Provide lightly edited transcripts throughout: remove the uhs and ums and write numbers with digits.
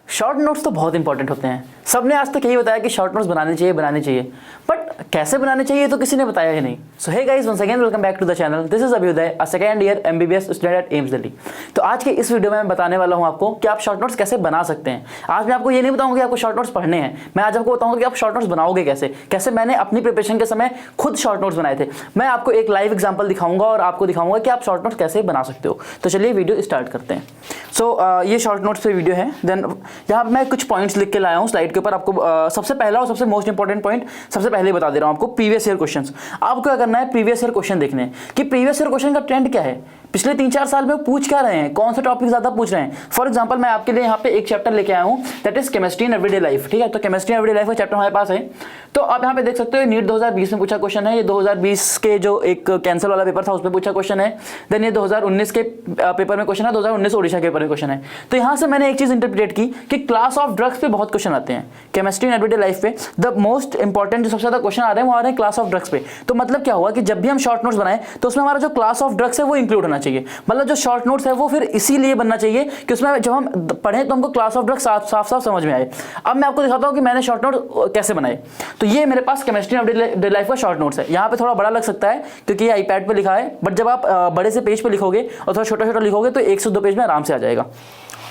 Short notes तो बहुत important होते हैं, सबने आज तक यही बताया कि शॉर्ट नोट्स बनाने चाहिए, बट कैसे बनाने चाहिए तो किसी ने बताया ही नहीं। So hey guys, once again welcome back to the channel. This is Abhyudaya, a second year MBBS student at AIIMS Delhi. तो आज के इस वीडियो में मैं बताने वाला हूं आपको कि आप शॉर्ट नोट्स कैसे बना सकते हैं। आज मैं आपको ये नहीं बताऊंगा कि आपको शॉर्ट नोट्स पढ़ने हैं, मैं आज आपको बताऊंगा कि आप शॉर्ट नोट्स बनाओगे कैसे मैंने अपनी प्रिपरेशन के समय खुद शॉर्ट नोट्स बनाए थे। मैं आपको एक लाइव एग्जाम्पल दिखाऊंगा और आपको दिखाऊंगा कि आप शॉर्ट नोट्स कैसे बना सकते हो। तो चलिए वीडियो स्टार्ट करते हैं। ये शॉर्ट नोट्स पे वीडियो है। देन यहाँ मैं कुछ पॉइंट्स लिख के लाया हूँ स्लाइड के ऊपर। आपको सबसे पहला और सबसे मोस्ट इंपॉर्टेंट पॉइंट सबसे पहले बता दे रहा हूँ आपको, प्रीवियस ईयर क्वेश्चंस। आपको क्या करना है, प्रीवियस ईयर क्वेश्चन देखने हैं कि प्रीवियस ईयर क्वेश्चन का ट्रेंड क्या है, पिछले 3-4 साल में पूछ क्या रहे हैं, कौन सा टॉपिक ज्यादा पूछ रहे हैं। फॉर एग्जांपल मैं आपके लिए यहाँ पे एक चैप्टर लेके आया हूँ, that is chemistry in everyday life. ठीक है, तो केमिस्ट्री इन एवरीडे लाइफ का चैप्टर हमारे पास है। तो आप यहाँ पे देख सकते हो नीट 2020 में पूछा क्वेश्चन है, ये 2020 के जो एक कैंसिल वाला पेपर था उसमें पूछा क्वेश्चन है। देन ये 2019 के पेपर में क्वेश्चन है, 2019 ओडिशा के पेपर में क्वेश्चन है। तो यहाँ से मैंने एक चीज इंटरप्रेट की कि क्लास ऑफ ड्रग्स पे बहुत क्वेश्चन आते हैं, केमिस्ट्री इन एवरीडे लाइफ पे द मोस्ट इंपॉर्टेंट जो सबसे ज्यादा क्वेश्चन आ रहे हैं वो आ रहे हैं क्लास ऑफ ड्रग्स पे। तो मतलब क्या हुआ कि जब भी हम शॉर्ट नोट्स बनाए तो उसमें हमारा जो क्लास ऑफ ड्रग्स है वो इंक्लूड होना चाहिए। मतलब जो शॉर्ट नोट्स है वो फिर इसीलिए बनना चाहिए कि उसमें जब हम पढ़ें तो हमको क्लास ऑफ ड्रग्स साफ समझ में आए। अब मैं आपको दिखाता हूं कि मैंने शॉर्ट नोट कैसे बनाए। तो ये मेरे पास केमिस्ट्री एवरीडे लाइफ का शॉर्ट नोट्स है। यहाँ पे थोड़ा बड़ा लग सकता है क्योंकि ये आईपैड पे लिखा है, बट जब आप बड़े से पेज पे लिखोगे और थोड़ा छोटा छोटा लिखोगे तो 1 से 2 पेज में आराम से आ जाएगा।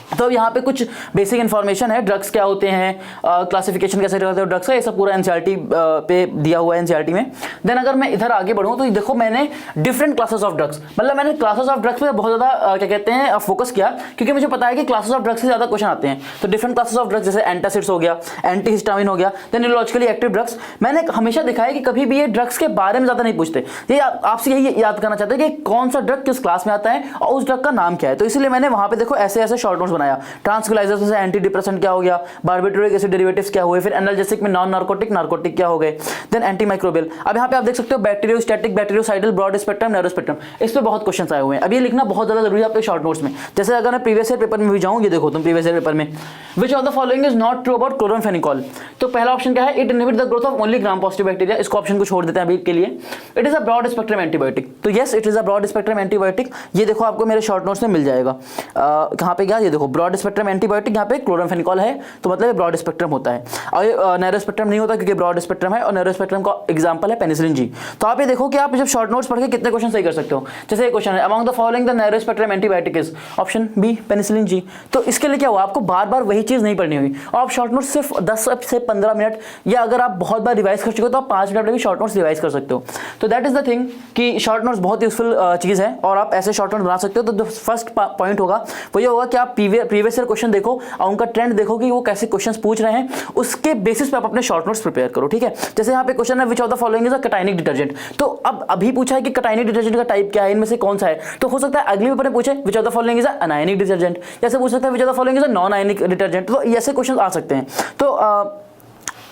तो यहाँ पे कुछ बेसिक इन्फॉर्मेशन है, ड्रग्स क्या होते हैं, क्लासिफिकेशन कैसे करते हो ड्रग्स का, ये सब पूरा एनसीईआरटी पे दिया हुआ है एनसीईआरटी में। देन अगर मैं इधर आगे बढ़ूँ तो देखो मैंने डिफरेंट क्लासेस ऑफ ड्रग्स, मतलब मैंने क्लासेस ऑफ ड्रग्स पे बहुत ज़्यादा क्या कहते हैं फोकस किया, क्योंकि मुझे पता है कि क्लासेस ऑफ ड्रग्स से ज़्यादा क्वेश्चन आते हैं। तो डिफरेंट क्लासेस ऑफ ड्रग्स जैसे एंटासिड्स हो गया, एंटीहिस्टामिन हो गया, देन न्यूरोलॉजिकली एक्टिव ड्रग्स। मैंने हमेशा देखा है कि कभी भी ये ड्रग्स के बारे में ज़्यादा नहीं पूछते, ये आपसे यही याद करना चाहते हैं कि कौन सा ड्रग किस क्लास में आता है और उस ड्रग का नाम क्या है। तो इसलिए मैंने वहाँ पे देखो ऐसे ऐसे शॉर्ट नोट्स बनाया। जैसे एंटी डिप्रेसेंट क्या हो गया, बार्बिटूरिक एसिड डेरिवेटिव्स क्या हुए, फिर एनाल्जेसिक में नॉन नार्कोटिक क्या हो गए, देन एंटी माइक्रोबियल। अब यहाँ पे आप देख सकते हो bacteriostatic, bactericidal, broad spectrum, narrow spectrum, इस पे बहुत क्वेश्चंस आए हुए हैं। अब ये लिखना बहुत ज्यादा जरूरी है आपके शॉर्ट नोट्स में। जैसे अगर मैं प्रीवियस ईयर पेपर में भी जाऊँ, ये देखो तुम प्रीवियस ईयर पेपर में which of the following is not true about chloramphenicol. तो पहला ऑप्शन क्या है, it inhibit the growth of only gram positive bacteria. इसको ऑप्शन को छोड़ देते हैं अभी के लिए। It is a broad spectrum antibiotic. तो yes, it is a broad spectrum antibiotic. ये देखो आपको मेरे शॉर्ट नोट्स में मिल जाएगा। कहाँ पे गया, ये देखो ब्रॉड स्पेक्ट्रम एंटीबायोटिक, यहाँ पे क्लोरामफेनिकोल है, तो मतलब ये ब्रॉड स्पेक्ट्रम होता है। और ये नैरो स्पेक्ट्रम नहीं होता क्योंकि ब्रॉड स्पेक्ट्रम है, और नैरो स्पेक्ट्रम का एग्जांपल है पेनिसिलिन जी। तो आप ये देखो कि आप जब शॉर्ट नोट्स पढ़ के कितने क्वेश्चन सही कर सकते हो। जैसे एक क्वेश्चन है, among the following the narrow spectrum antibiotic is, option B penicillin G. तो इसके लिए क्या हुआ, आपको बार बार वही चीज नहीं पढ़नी हुई और आप शॉर्ट नोट्स सिर्फ 10 से 15 मिनट, या अगर आप बहुत बार रिवाइज कर चुके हो तो आप 5 मिनट में भी शॉर्ट नोट्स रिवाइज कर सकते हो। तो दैट इज द थिंग कि शॉर्ट नोट्स बहुत यूजफुल चीज है और आप ऐसे शॉर्ट नोट्स बना सकते हो। तो जो फर्स्ट पॉइंट होगा वो ये होगा कि आप प्रीवियस ईयर क्वेश्चन देखो और उनका ट्रेंड देखो कि वो कैसे क्वेश्चंस पूछ रहे हैं, उसके बेसिस पे आप अपने शॉर्ट नोट्स प्रिपेयर करो। ठीक है, जैसे यहाँ पे क्वेश्चन है which of the following is a cationic detergent. तो अब अभी पूछा है कि कटाइनिक डिटर्जेंट का टाइप क्या है, इनमें से कौन सा है। तो हो सकता है अगले पेपर में पूछे विच of the following is a anionic detergent, जैसे पूछ सकता है which of the following is a non ionic detergent. तो ऐसे क्वेश्चन आ सकते हैं। तो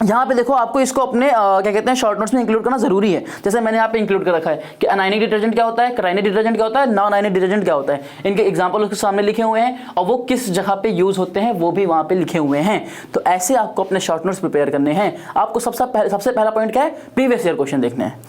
यहाँ पे देखो आपको इसको अपने क्या कहते हैं शॉर्ट नोट्स में इंक्लूड करना जरूरी है। जैसे मैंने यहाँ पे इंक्लूड कर रखा है कि अनायनिक डिटर्जेंट क्या होता है, कटाइनिक डिटर्जेंट क्या होता है, नॉन आयनिक डिटर्जेंट क्या होता है। इनके एग्जांपल उसके सामने लिखे हुए हैं और वो किस जगह पे यूज होते हैं वो भी वहाँ पे लिखे हुए हैं। तो ऐसे आपको अपने शॉर्ट नोट्स प्रिपेयर करने हैं। आपको सबसे पहला पॉइंट क्या है, प्रीवियस ईयर क्वेश्चन देखने हैं।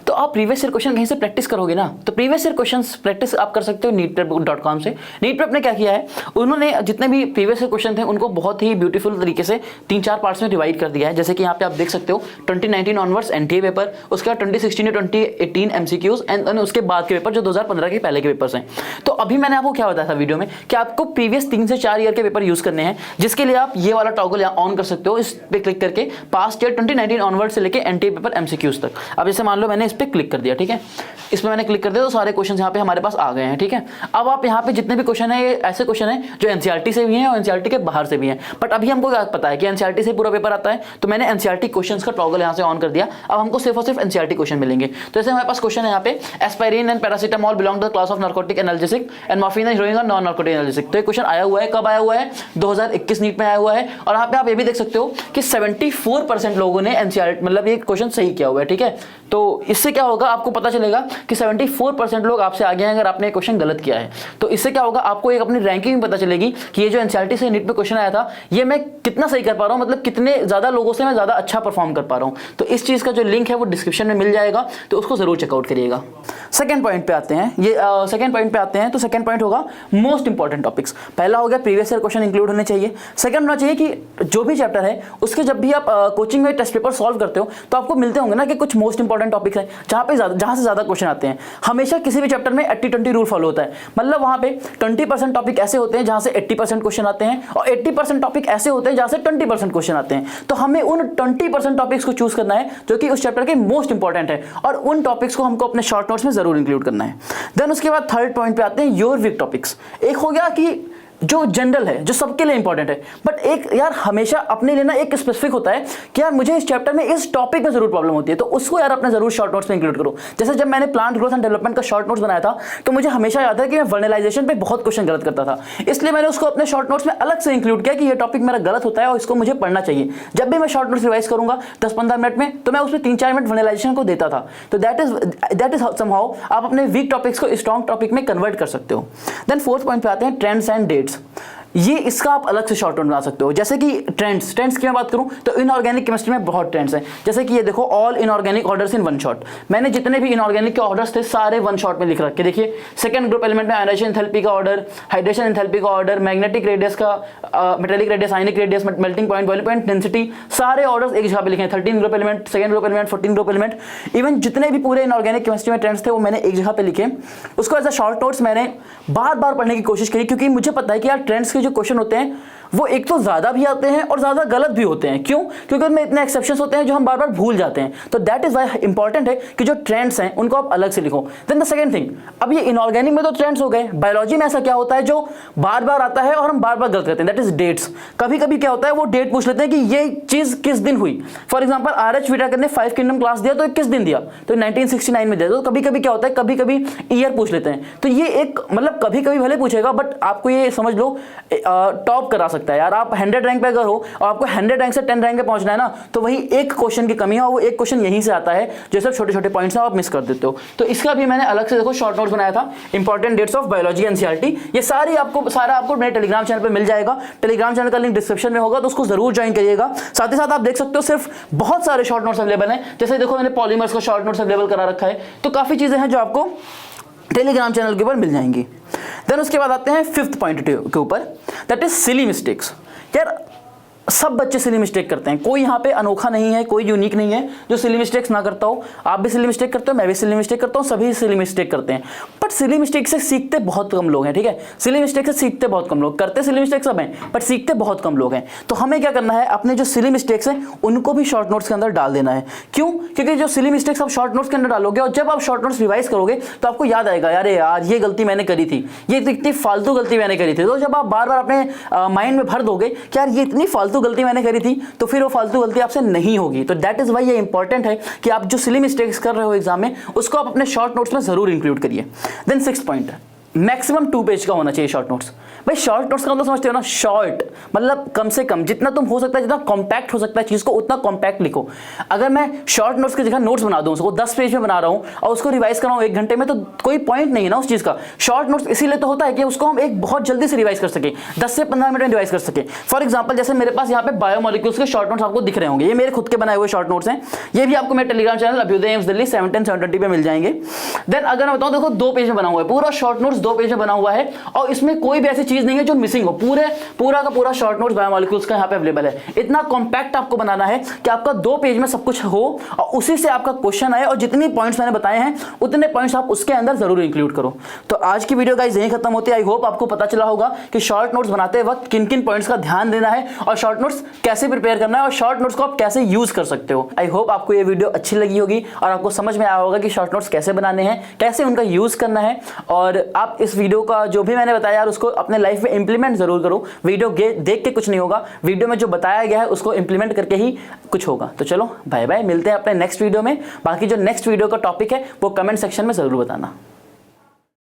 तो आप प्रीवियस ईयर क्वेश्चन कहीं से प्रैक्टिस करोगे ना, तो प्रीवियस ईयर क्वेश्चंस प्रैक्टिस आप कर सकते हो neetprep.com से। नीटप्रेप ने क्या किया है, उन्होंने जितने भी प्रीवियस ईयर क्वेश्चन थे उनको बहुत ही ब्यूटीफुल तरीके से 3-4 पार्ट्स में डिवाइड कर दिया है। जैसे कि यहाँ पे आप देख सकते हो 2019 ऑनवर्ड्स एनटीए पेपर, उसके बाद 2016 या 2018 एमसीक्यूज एंड उसके बाद के पेपर जो 2015 के पहले के पेपर्स हैं। तो अभी मैंने आपको क्या बताया था वीडियो में कि आपको प्रीवियस 3 से 4 ईयर के पेपर यूज करने हैं, जिसके लिए आप ये वाला टॉगल ऑन कर सकते हो। इस पे क्लिक करके पास्ट ईयर 2019 ऑनवर्ड से लेके एनटीए पेपर एमसीक्यूज तक। अब जैसे मान लो मैंने इस पे क्लिक कर दिया, ठीक है, इसमें मैंने क्लिक कर दिया तो सारे क्वेश्चन यहाँ पे हमारे पास आ गए हैं। ठीक है, अब आप यहाँ पे जितने भी क्वेश्चन है ये ऐसे क्वेश्चन है जो एनसीईआरटी से भी हैं और एनसीईआरटी के बाहर से भी हैं। बट अभी हमको क्या पता है कि एनसीईआरटी से पूरा पेपर आता है, तो मैंने एनसीईआरटी क्वेश्चंस का टॉगल यहाँ से ऑन कर दिया। अब हमको सिर्फ और सिर्फ एनसीईआरटी क्वेश्चन मिलेंगे। तो जैसे हमारे पास क्वेश्चन है यहाँ पे, aspirin and paracetamol belong to the class of narcotic analgesic and morphine and heroin are non narcotic analgesic. तो ये क्वेश्चन आया हुआ है, कब आया हुआ है, 2021 नीट में आया हुआ है। और यहाँ पे आप ये भी देख सकते हो कि 74% लोगों ने एनसीईआरटी मतलब ये क्वेश्चन सही किया हुआ है। ठीक है, तो इससे क्या होगा, आपको पता चलेगा कि 74% लोग आपसे आगे हैं अगर आपने एक क्वेश्चन गलत किया है। तो इससे क्या होगा, आपको एक अपनी रैंकिंग पता चलेगी कि ये जो एनसीईआरटी से नीट में क्वेश्चन आया था ये मैं कितना सही कर पा रहा हूँ, मतलब कितने ज्यादा लोगों से मैं ज्यादा अच्छा परफॉर्म कर पा रहा हूँ। तो इस चीज का जो लिंक है वो डिस्क्रिप्शन में मिल जाएगा, तो उसको जरूर चेकआउट करिएगा। सेकंड पॉइंट पे आते हैं, ये सेकंड पॉइंट पे आते हैं। तो सेकंड पॉइंट होगा मोस्ट इंपॉर्टेंट टॉपिक्स। पहला हो गया प्रीवियस ईयर क्वेश्चन इंक्लूड होने चाहिए। सेकंड होना चाहिए कि जो भी चैप्टर है उसके जब भी आप कोचिंग में टेस्ट पेपर सॉल्व करते हो तो आपको मिलते होंगे ना कि कुछ मोस्ट इंपॉर्टेंट टॉपिक्स है जहां से ज्यादा क्वेश्चन आते हैं। हमेशा किसी भी चैप्टर में 80-20 रूल फॉलो होता है, मतलब वहां पे 20% टॉपिक ऐसे होते हैं जहां से 80% क्वेश्चन आते हैं और 80% टॉपिक ऐसे होते हैं जहां से 20% क्वेश्चन आते हैं। तो हमें उन 20% टॉपिक्स को चूज करना है जो कि उस चैप्टर के मोस्ट इंपॉर्टेंट है और उन टॉपिक्स को हमको अपने शॉर्ट नोट्स में जरूर इंक्लूड करना है। देन उसके बाद थर्ड पॉइंट पे आते हैं योर वीक टॉपिक्स। एक हो गया कि जो जनरल है, जो सबके लिए इंपॉर्टेंट है, बट एक यार हमेशा अपने लिए ना एक स्पेसिफिक होता है कि यार मुझे इस चैप्टर में इस टॉपिक में जरूर प्रॉब्लम होती है, तो उसको यार अपने जरूर शॉर्ट नोट्स में इंक्लूड करो। जैसे जब मैंने प्लांट ग्रोथ एंड डेवलपमेंट का शॉर्ट नोट्स बनाया था तो मुझे हमेशा याद है कि मैं वर्नलाइजेशन पे बहुत क्वेश्चन गलत करता था, इसलिए मैंने उसको अपने शॉर्ट नोट्स में अलग से इंक्लूड किया कि ये टॉपिक मेरा गलत होता है और इसको मुझे पढ़ना चाहिए। जब भी मैं शॉर्ट नोट्स रिवाइज करूंगा 10-15 मिनट में, तो मैं उसमें 3-4 मिनट वर्नलाइजेशन को देता था। तो दैट इज समहाउ आप अपने वीक टॉपिक्स को स्ट्रॉन्ग टॉपिक में कन्वर्ट कर सकते हो। देन फोर्थ पॉइंट पे आते हैं ट्रेंड्स एंड डेट्स। ये इसका आप अलग से शॉर्ट नोट बना सकते हो। जैसे कि ट्रेंड्स की मैं बात करूं तो इनऑर्गेनिक केमिस्ट्री में बहुत ट्रेंड्स हैं। जैसे कि ये देखो, all inorganic orders in one shot. मैंने जितने भी इनऑर्गेनिक के ऑर्डर्स थे सारे वन शॉट में लिख रखे। देखिए सेकंड ग्रुप एलिमेंट में आयनाइजेशन एंथैल्पी का ऑर्डर, हाइड्रेशन एंथैल्पी का ऑर्डर, मैग्नेटिक रेडियस का, metallic radius, ionic radius, melting point, boiling point, density, सारे ऑर्डर्स एक जगह पे लिखे हैं। 13 group element, second group element, 14 group element, even जितने भी पूरे इनऑर्गेनिक केमिस्ट्री में ट्रेंड्स थे वो मैंने एक जगह पे लिखे। उसको एज अ शॉर्ट नोट्स मैंने बार बार पढ़ने की कोशिश करी, क्योंकि मुझे पता है कि यार ट्रेंड्स के जो क्वेश्चन होते हैं वो एक तो ज्यादा भी आते हैं और ज्यादा गलत भी होते हैं। क्यों? क्योंकि उनमें इतने एक्सेप्शंस होते हैं जो हम बार बार भूल जाते हैं। तो दैट इज वाई इंपॉर्टेंट है कि जो ट्रेंड्स हैं उनको आप अलग से लिखो। देन द सेकंड थिंग, अब ये इनऑर्गेनिक में तो ट्रेंड्स हो गए, बायोलॉजी में ऐसा क्या होता है जो बार बार आता है और हम बार बार गलत करते हैं, दैट इज डेट्स। कभी कभी क्या होता है, वो डेट पूछ लेते हैं कि ये चीज किस दिन हुई। फॉर एग्जाम्पल RH विटाकर ने 5 किंगडम क्लास दिया तो किस दिन दिया, तो 1969 में दिया। तो कभी कभी क्या होता है, कभी कभी ईयर पूछ लेते हैं। तो ये एक मतलब कभी कभी भले पूछेगा, बट आपको ये समझ लो टॉप करा सकता है यार। आप 100 रैंक पे अगर हो और आपको 100 रैंक से 10 रैंक पे पहुंचना है ना, तो वही एक क्वेश्चन की कमी है और वो एक क्वेश्चन यहीं से आता है जो सब छोटे छोटे पॉइंट्स हैं आप मिस कर देते हो। तो इसका भी मैंने अलग से देखो शॉर्ट नोट्स बनाया था, important dates of biology NCERT. ये सारा आपको मेरे टेलीग्राम चैनल पे मिल जाएगा। टेलीग्राम चैनल का लिंक डिस्क्रिप्शन में होगा, तो उसको जरूर ज्वाइन करिएगा। साथ ही साथ आप देख सकते हो सिर्फ बहुत सारे शॉर्ट नोट्स अवेलेबल हैं। जैसे देखो मैंने पॉलीमर्स का शॉर्ट नोट्स अवेलेबल करा रखा है। तो काफी चीजें हैं जो आपको टेलीग्राम चैनल के ऊपर मिल जाएंगी। देन उसके बाद आते हैं फिफ्थ पॉइंट के ऊपर, दैट इज सिली मिस्टेक्स। यार सब बच्चे सिली मिस्टेक करते हैं, कोई यहाँ पे अनोखा नहीं है, कोई यूनिक नहीं है जो सिली मिस्टेक्स ना करता हो। आप भी सिली मिस्टेक करते हो, मैं भी सिली मिस्टेक करता हूँ, सभी सिली मिस्टेक करते हैं। बट सिली मिस्टेक से सीखते बहुत कम लोग हैं, ठीक है। सिली मिस्टेक से सीखते बहुत कम लोग, करते सिली मिस्टेक सब हैं बट सीखते बहुत कम लोग हैं। तो हमें क्या करना है, अपने जो सिली मिस्टेक्स हैं उनको भी शॉर्ट नोट्स के अंदर डाल देना है। क्यों? क्योंकि जो सिली मिस्टेक्स आप शॉर्ट नोट्स के अंदर डालोगे और जब आप शॉर्ट नोट्स रिवाइज करोगे तो आपको याद आएगा, यार ये गलती मैंने करी थी, ये इतनी फालतू गलती मैंने करी थी। तो जब आप बार बार अपने माइंड में भर दोगे कि यार ये इतनी फालतू गलती मैंने करी थी, तो फिर वो फालतू गलती आपसे नहीं होगी। तो दैट इज वाई ये इंपॉर्टेंट है कि आप जो सिली मिस्टेक्स कर रहे हो एग्जाम में उसको आप अपने शॉर्ट नोट्स में जरूर इंक्लूड करिए। Then sixth point, maximum 2 page का होना चाहिए शॉर्ट नोट्स। भाई शॉर्ट नोट्स का मतलब समझते हो ना, शॉर्ट मतलब कम से कम जितना तुम हो सकता है, जितना कॉम्पैक्ट हो सकता है चीज को उतना कॉम्पैक्ट लिखो। अगर मैं शॉर्ट नोट्स की जगह नोट्स बना दूं, उसको 10 पेज में बना रहा हूं और उसको रिवाइज कर रहा हूं 1 घंटे में, तो कोई पॉइंट नहीं है ना उस चीज का। शॉर्ट नोट्स इसीलिए तो होता है कि उसको हम एक बहुत जल्दी से रिवाइज कर सके, 10 से 15 मिनट में रिवाइज कर सके। फॉर एग्जाम्पल जैसे मेरे पास यहाँ पे बायोमोलिक्यूल्स के शॉर्ट नोट्स आपको दिख रहे होंगे, ये मेरे खुद के बनाए हुए शॉर्ट नोट्स हैं। ये भी आपको मेरे Telegram channel Abhyudaya AIIMS Delhi 710-720 पे मिल जाएंगे। देन अगर मैं बताऊं, देखो 2 पेज में बना हुआ है, पूरा शॉर्ट नोट्स 2 पेज में बना हुआ है और इसमें कोई भी ऐसी चीज नहीं है जो मिसिंग हो। पूरा का पूरा शॉर्ट नोट्स बायोमोलिक्यूल्स का यहाँ पे अवेलेबल है। इतना कॉम्पैक्ट आपको बनाना है कि आपका 2 पेज में सब कुछ हो और उसी से आपका क्वेश्चन आए और जितनी पॉइंट्स मैंने बताए हैं उतने पॉइंट्स आप उसके अंदर जरूर इंक्लूड करो। तो आज की वीडियो गाइस यहीं खत्म होती है। आई होप आपको पता चला होगा कि शॉर्ट नोट्स बनाते वक्त किन किन पॉइंट्स का ध्यान देना है और शॉर्ट नोट्स कैसे प्रिपेयर करना है और शॉर्ट नोट्स को आप कैसे यूज कर सकते हो। आई होप आपको ये वीडियो अच्छी लगी होगी और आपको समझ में आया होगा कि शॉर्ट नोट्स कैसे बनाने हैं, कैसे उनका यूज करना है। और आप इस वीडियो का जो भी मैंने बताया यार उसको अपने लाइफ में इंप्लीमेंट जरूर करो। वीडियो देख के कुछ नहीं होगा, वीडियो में जो बताया गया है उसको इंप्लीमेंट करके ही कुछ होगा। तो चलो बाय बाय, मिलते हैं अपने नेक्स्ट वीडियो में। बाकी जो नेक्स्ट वीडियो का टॉपिक है वो कमेंट सेक्शन में जरूर बताना।